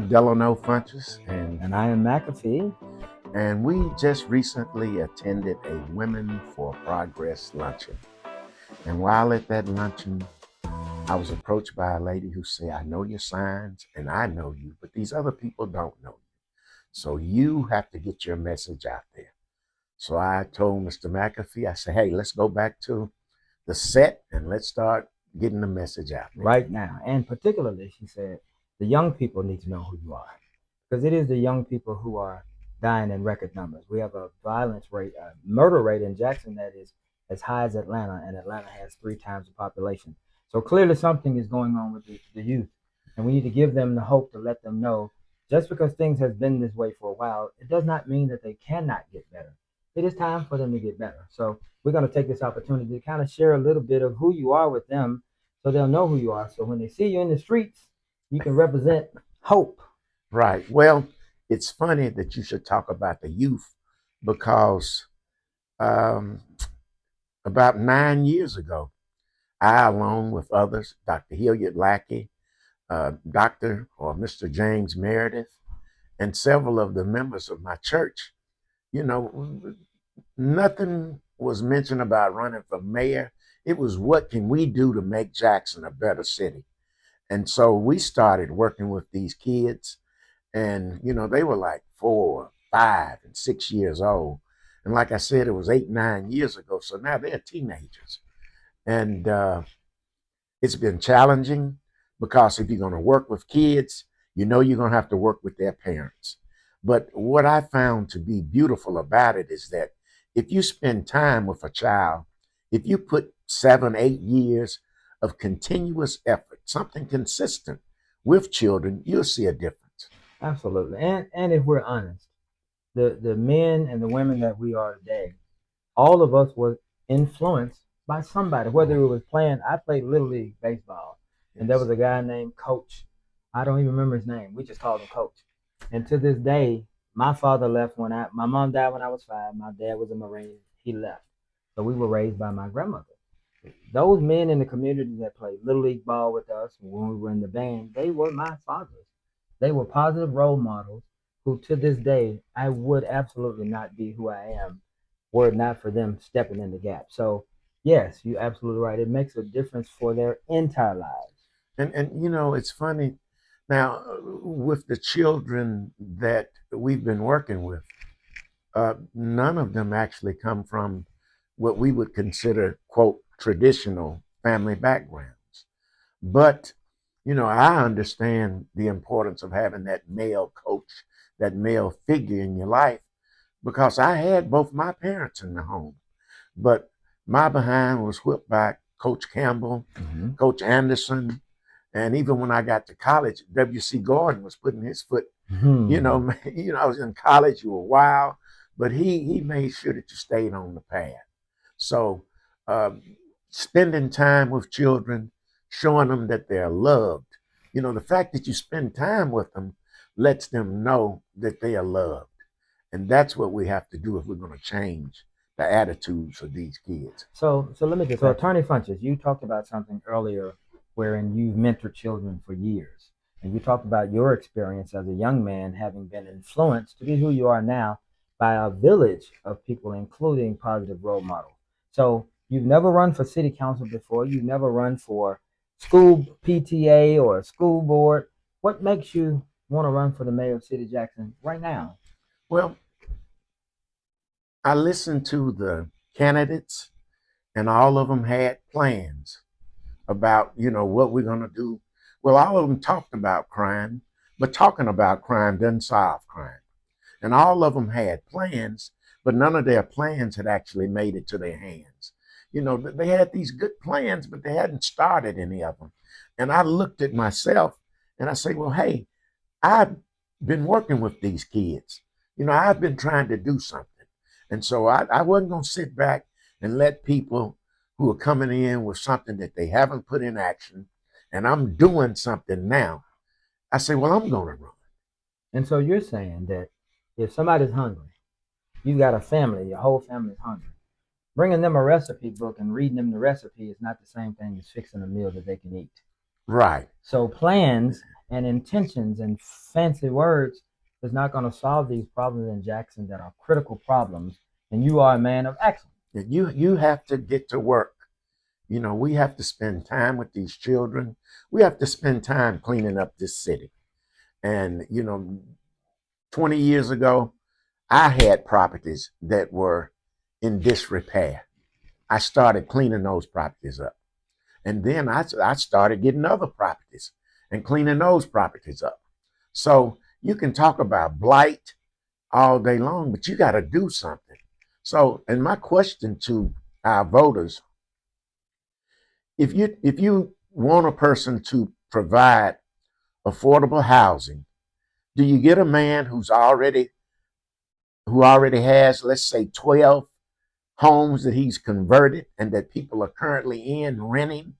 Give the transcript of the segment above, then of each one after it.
Delano Funches, and And I am McAfee. and we just recently attended a Women for Progress luncheon. And while at that luncheon, I was approached by a lady who said, "I know your signs, and I know you, but these other people don't know you. So you have to get your message out there." So I told Mr. McAfee, I said, "Hey, let's go back to the set and let's start getting the message out there." Right now. And particularly, she said, the young people need to know who you are because it is the young people who are dying in record numbers. We have a violence rate, a murder rate in Jackson that is as high as Atlanta, and Atlanta has 3 times the population. So clearly, something is going on with the youth, and we need to give them the hope to let them know just because things has been this way for a while, it does not mean that they cannot get better. It is time for them to get better. So we're going to take this opportunity to kind of share a little bit of who you are with them so they'll know who you are. So when they see you in the streets, you can represent hope. Right. Well, it's funny that you should talk about the youth because um, about 9 years ago, I, along with others, Dr. Hilliard Lackey, Dr. or Mr. James Meredith, and several of the members of my church, you know, nothing was mentioned about running for mayor. It was what can we do to make Jackson a better city? And so we started working with these kids, and they were like 4, 5, and 6 years old. And like I said, it was 8, 9 years ago. So now they're teenagers, and it's been challenging because if you're going to work with kids, you're going to have to work with their parents. But what I found to be beautiful about it is that if you spend time with a child, if you put 7, 8 years of continuous effort, something consistent with children, you'll see a difference. Absolutely. And if we're honest, the men and the women that we are today, all of us were influenced by somebody, whether it was playing. I played Little League baseball, and there Yes. was a guy named Coach. I don't even remember his name. We just called him Coach. And to this day, my father left my mom died when I was 5. My dad was a Marine. He left. So we were raised by my grandmother. Those men in the community that played Little League ball with us when we were in the band, they were my fathers. They were positive role models who, to this day, I would absolutely not be who I am were it not for them stepping in the gap. So, yes, you're absolutely right. It makes a difference for their entire lives. And it's funny now with the children that we've been working with. None of them actually come from what we would consider, quote, traditional family backgrounds. But, I understand the importance of having that male coach, that male figure in your life, because I had both my parents in the home. But my behind was whipped by Coach Campbell, Mm-hmm. Coach Anderson, and even when I got to college, W.C. Gordon was putting his foot. Hmm. I was in college. You were wild, but he made sure that you stayed on the path. So, um, spending time with children, showing them that they're loved. The fact that you spend time with them lets them know that they are loved, and that's what we have to do if we're going to change the attitudes of these kids. So let me just Attorney Funches, you talked about something earlier wherein you've mentored children for years. And you talked about your experience as a young man having been influenced to be who you are now by a village of people, including positive role models. So you've never run for city council before, you've never run for school PTA or school board. What makes you want to run for the mayor of City Jackson right now? Well, I listened to the candidates, and all of them had plans about what we're going to do. Well, all of them talked about crime, but talking about crime doesn't solve crime. And all of them had plans, but none of their plans had actually made it to their hands. They had these good plans, but they hadn't started any of them. And I looked at myself and I say, well, hey, I've been working with these kids. I've been trying to do something. And so I wasn't going to sit back and let people who are coming in with something that they haven't put in action, and I'm doing something now. I say, well, I'm going to run. And so you're saying that if somebody's hungry, you've got a family, your whole family is hungry. Bringing them a recipe book and reading them the recipe is not the same thing as fixing a meal that they can eat. Right. So plans and intentions and fancy words is not going to solve these problems in Jackson that are critical problems. And you are a man of action. You have to get to work. We have to spend time with these children. We have to spend time cleaning up this city. And 20 years ago, I had properties that were in disrepair. I started cleaning those properties up. And then I started getting other properties and cleaning those properties up. So you can talk about blight all day long, but you got to do something. So, and my question to our voters, if you want a person to provide affordable housing, do you get a man who already has, let's say, 12 homes that he's converted and that people are currently in renting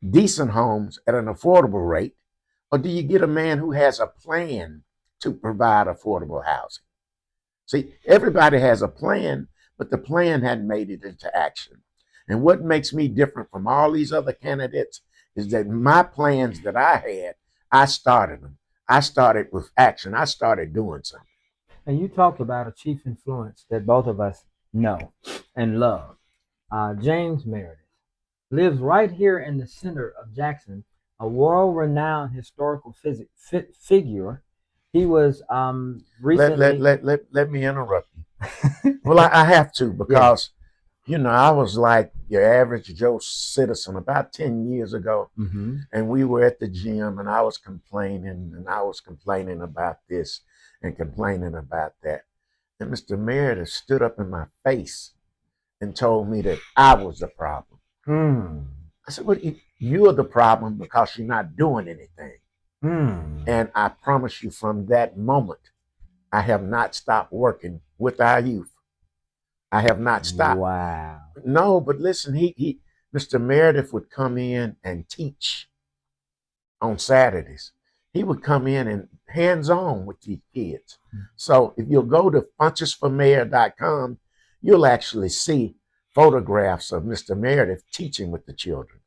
decent homes at an affordable rate? Or do you get a man who has a plan to provide affordable housing? See, everybody has a plan, but the plan hadn't made it into action. And what makes me different from all these other candidates is that my plans that I had, I started them. I started with action. I started doing something. And you talked about a chief influence that both of us know and love. James Meredith lives right here in the center of Jackson, a world renowned historical figure. He was Let let recently, let let, let me interrupt you. Well, I have to yeah. because I was like your average Joe citizen about 10 years ago, Mm-hmm. and we were at the gym, and I was complaining, and I was complaining about this and complaining about that. And Mr. Meredith stood up in my face and told me that I was the problem. Hmm. I said, well, you're the problem because you're not doing anything. Hmm. And I promise you, from that moment, I have not stopped working with our youth. I have not stopped. Wow. No, but listen, Mr. Meredith would come in and teach on Saturdays. He would come in and hands on with these kids. So if you'll go to punchesformayor.com, you'll actually see photographs of Mr. Meredith teaching with the children.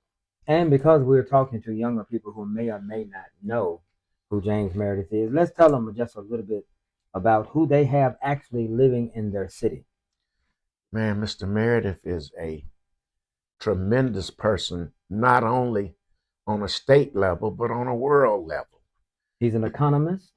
And because we're talking to younger people who may or may not know who James Meredith is, let's tell them just a little bit about who they have actually living in their city. Man, Mr. Meredith is a tremendous person, not only on a state level, but on a world level. He's an economist,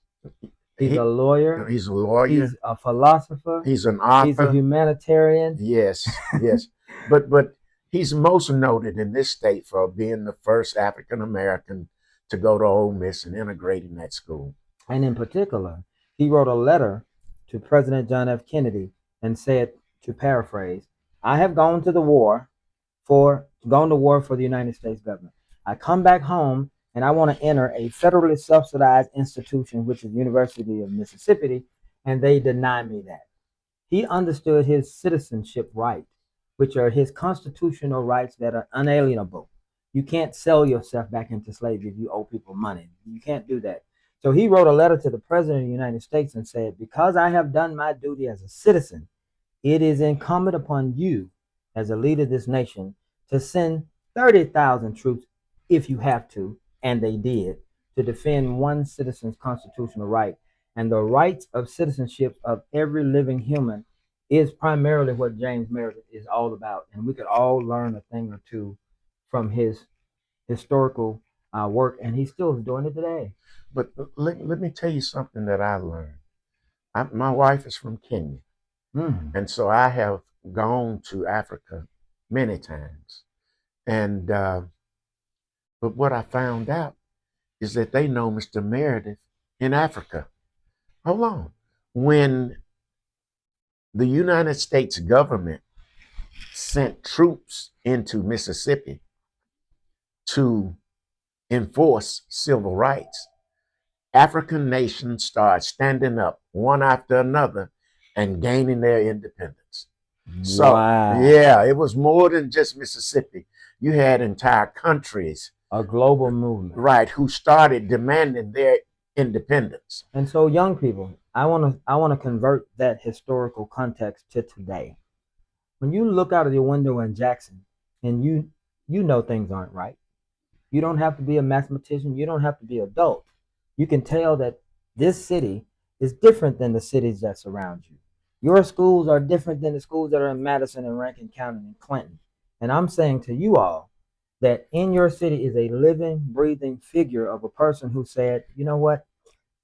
he's a He, lawyer, he's a lawyer, he's a philosopher, he's an he's a author. humanitarian. Yes, yes. But he's most noted in this state for being the first African American to go to Ole Miss and integrate in that school. And in particular, he wrote a letter to President John F. Kennedy and said, to paraphrase, I have gone to war for the United States government. I come back home and I want to enter a federally subsidized institution, which is University of Mississippi, and they deny me that. He understood his citizenship right, which are his constitutional rights that are unalienable. You can't sell yourself back into slavery if you owe people money. You can't do that. So he wrote a letter to the President of the United States and said, because I have done my duty as a citizen, it is incumbent upon you, as a leader of this nation, to send 30,000 troops if you have to, and they did, to defend one citizen's constitutional right. And the rights of citizenship of every living human is primarily what James Meredith is all about. And we could all learn a thing or two from his historical work, and he still is doing it today. But let me tell you something that I learned. My wife is from Kenya, Mm. and so I have gone to Africa many times. And but what I found out is that they know Mr. Meredith in Africa. Hold on. When the United States government sent troops into Mississippi to enforce civil rights, African nations started standing up one after another and gaining their independence. So, Wow. yeah, it was more than just Mississippi. You had entire countries, A global movement. right, who started demanding their independence. And so, young people, I want to convert that historical context to today. When you look out of your window in Jackson, and you know things aren't right, You don't have to be a mathematician. You don't have to be an adult. You can tell that this city is different than the cities that surround you. Your schools are different than the schools that are in Madison and Rankin County and Clinton. And I'm saying to you all that in your city is a living, breathing figure of a person who said, you know what?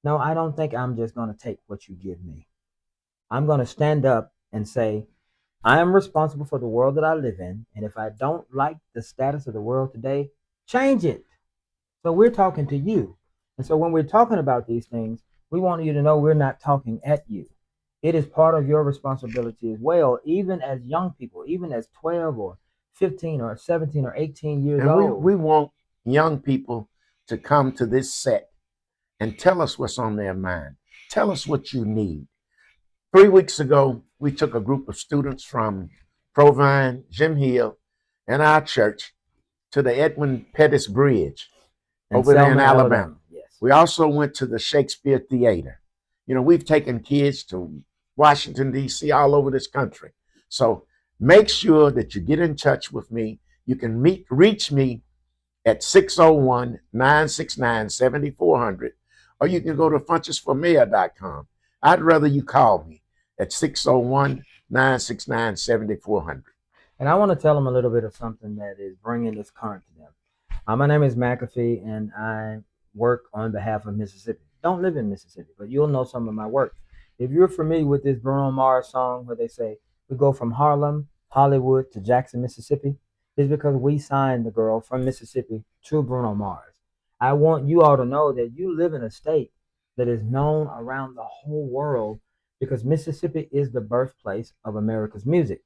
No, I don't think I'm just going to take what you give me. I'm going to stand up and say, I am responsible for the world that I live in. And if I don't like the status of the world today, change it. So we're talking to you. And so when we're talking about these things, we want you to know we're not talking at you. It is part of your responsibility as well, even as young people, even as 12 or 15 or 17 or 18 years And we, old. we want young people to come to this set and tell us what's on their mind. Tell us what you need. 3 weeks ago, we took a group of students from Provine, Jim Hill, and our church to the Edwin Pettus Bridge over there in Selma, Alabama. Yes. We also went to the Shakespeare Theater. You know, we've taken kids to Washington, D.C., all over this country. So make sure that you get in touch with me. You can reach me at 601-969-7400, or you can go to funchesformayor.com. I'd rather you call me at 601-969-7400. And I want to tell them a little bit of something that is bringing this current to them. My name is McAfee, and I work on behalf of Mississippi. Don't live in Mississippi, but you'll know some of my work. If you're familiar with this Bruno Mars song where they say, we go from Harlem, Hollywood to Jackson, Mississippi, it's because we signed the girl from Mississippi to Bruno Mars. I want you all to know that you live in a state that is known around the whole world because Mississippi is the birthplace of America's music.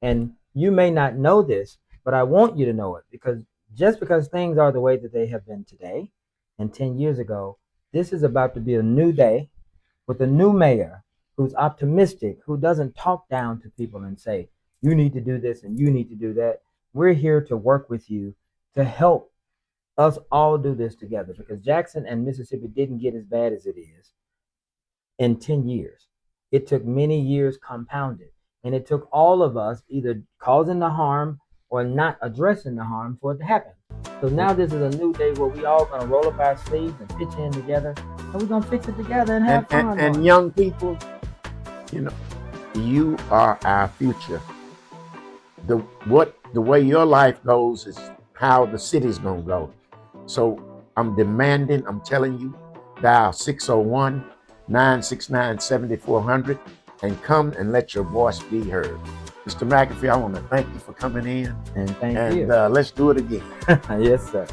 And you may not know this, but I want you to know it because just because things are the way that they have been today and 10 years ago, this is about to be a new day with a new mayor who's optimistic, who doesn't talk down to people and say, you need to do this and you need to do that. We're here to work with you to help us all do this together because Jackson and Mississippi didn't get as bad as it is in 10 years. It took many years compounded. And it took all of us either causing the harm or not addressing the harm for it to happen. So now this is a new day where we all gonna roll up our sleeves and pitch in together, and we're gonna fix it together and have fun. And young people, you know, you are our future. The way your life goes is how the city's gonna go. So I'm telling you, dial 601-969-7400 and come and let your voice be heard. Mr. McAfee, I want to thank you for coming in. And thank you. And let's do it again. Yes, sir.